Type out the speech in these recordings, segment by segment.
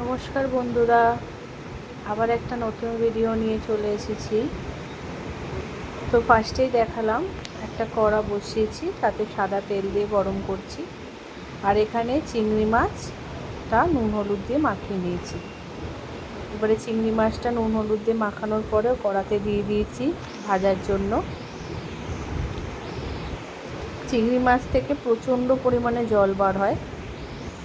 নমস্কার বন্ধুরা, আবার একটা নতুন ভিডিও নিয়ে চলে এসেছি। তো ফার্স্টেই দেখালাম একটা কড়া বসিয়েছি, তাতে সাদা তেল দিয়ে গরম করছি। আর এখানে চিংড়ি মাছটা নুন হলুদ দিয়ে মাখিয়ে নিয়েছি। এবারে চিংড়ি মাছটা নুন হলুদ দিয়ে মাখানোর পরেও কড়াতে দিয়ে দিয়েছি ভাজার জন্য। চিংড়ি মাছ থেকে প্রচণ্ড পরিমাণে জল বার হয়।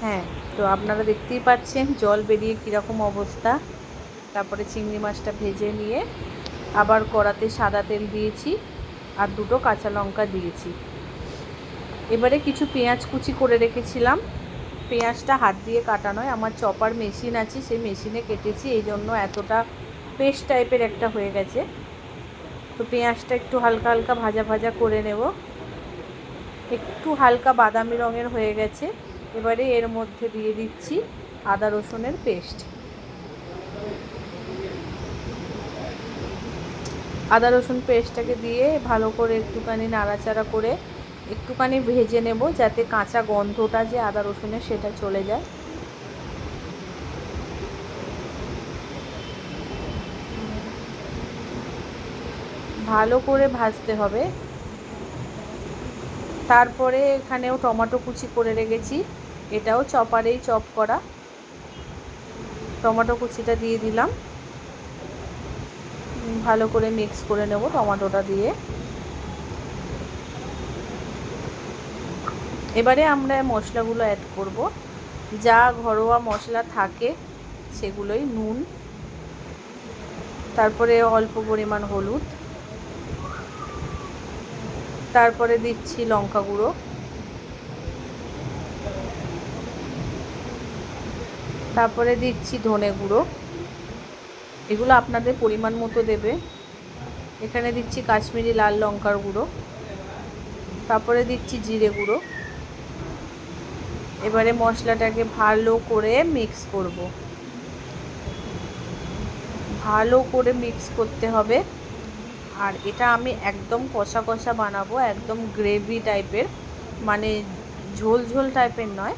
হ্যাঁ, তো আপনারা দেখতেই পাচ্ছেন জল বেরিয়ে কীরকম অবস্থা। তারপরে চিংড়ি মাছটা ভেজে নিয়ে আবার কড়াতে সাদা তেল দিয়েছি আর দুটো কাঁচা লঙ্কা দিয়েছি। এবারে কিছু পেঁয়াজ কুচি করে রেখেছিলাম। পেঁয়াজটা হাত দিয়ে কাটা নয়, আমার চপার মেশিন আছে, সেই মেশিনে কেটেছি, এই জন্য এতটা পেস্ট টাইপের একটা হয়ে গেছে। তো পেঁয়াজটা একটু হালকা হালকা ভাজা ভাজা করে নেব। একটু হালকা বাদামি রঙের হয়ে গেছে। এবারে এর মধ্যে দিয়ে দিচ্ছি আদা রসুনের পেস্ট। আদা রসুন পেস্টটাকে দিয়ে ভালো করে একটুখানি নাড়াচাড়া করে একটুখানি ভেজে নেব, যাতে কাঁচা গন্ধটা যে আদা রসুনের সেটা চলে যায়। ভালো করে ভাজতে হবে। তারপরে এখানেও টমেটো কুচি করে রেখেছি, এটাও চপারেই চপ করা। টমেটো কুচিটা দিয়ে দিলাম, ভালো করে মিক্স করে নেব টমেটোটা দিয়ে। এবারে আমরা মশলাগুলো অ্যাড করব। যা ঘরোয়া মশলা থাকে সেগুলোই, নুন, তারপরে অল্প পরিমাণ হলুদ, তারপরে দিচ্ছি লঙ্কা গুঁড়ো, তারপরে দিচ্ছি ধনে গুঁড়ো। এগুলো আপনাদের পরিমাণ মতো দেবে। এখানে দিচ্ছি কাশ্মীরি লাল লঙ্কার গুঁড়ো, তারপরে দিচ্ছি জিরে গুঁড়ো। এবারে মশলাটাকে ভালো করে মিক্স করব। ভালো করে মিক্স করতে হবে। আর এটা আমি একদম কষা কষা বানাবো, একদম গ্রেভি টাইপের, মানে ঝোল ঝোল টাইপের নয়।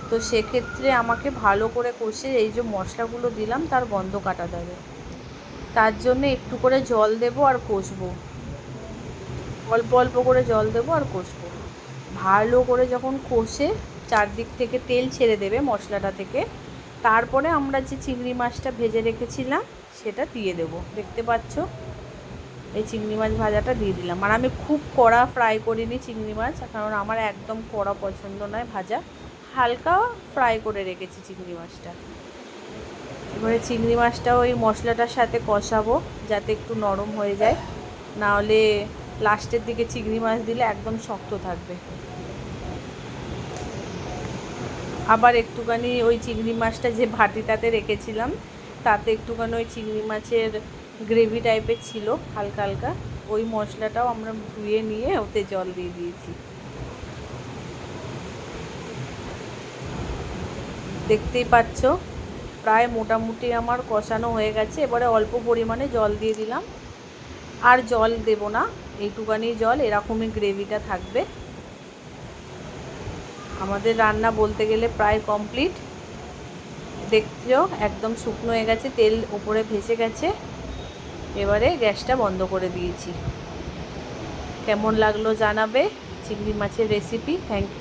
তো সেক্ষেত্রে আমাকে ভালো করে কষে এই যে মশলাগুলো দিলাম তার গন্ধ কাটাতে হবে। তার জন্য একটু করে জল দেব আর কষবো, অল্প অল্প করে জল দেব আর কষবো। ভালো করে যখন কষে চারদিক থেকে তেল ছেড়ে দেবে মশলাটা থেকে, তারপরে আমরা যে চিংড়ি মাছটা ভেজে রেখেছিলাম সেটা দিয়ে দেব। দেখতে পাচ্ছ, এই চিংড়ি মাছ ভাজাটা দিয়ে দিলাম। আর আমি খুব কড়া ফ্রাই করিনি চিংড়ি মাছ, কারণ আমার একদম কড়া পছন্দ নয় ভাজা। হালকা ফ্রাই করে রেখেছি চিংড়ি মাছটা। এবারে চিংড়ি মাছটা ওই মশলাটার সাথে কষাবো, যাতে একটু নরম হয়ে যায়, নাহলে লাস্টের দিকে চিংড়ি মাছ দিলে একদম শক্ত থাকবে। আবার একটুখানি ওই চিংড়ি মাছটা যে ভাটিটাতে রেখেছিলাম তাতে একটুখানি ওই চিংড়ি মাছের গ্রেভি টাইপের ছিল হালকা হালকা, ওই মশলাটাও আমরা ধুয়ে নিয়ে ওতে জল দিয়ে দিয়েছি। দেখতেই পাচ্ছ প্রায় মোটামুটি আমার কষানো হয়ে গেছে। এবারে অল্প পরিমাণে জল দিয়ে দিলাম, আর জল দেব না, এইটুকানি জল, এরকমই গ্রেভিটা থাকবে। আমাদের রান্না বলতে গেলে প্রায় কমপ্লিট। দেখছো একদম শুকনো হয়ে গেছে, তেল উপরে ভেসে গেছে। এবারে গ্যাসটা বন্ধ করে দিয়েছি। কেমন লাগলো জানাবে চিংড়ি মাছের রেসিপি। Thank you.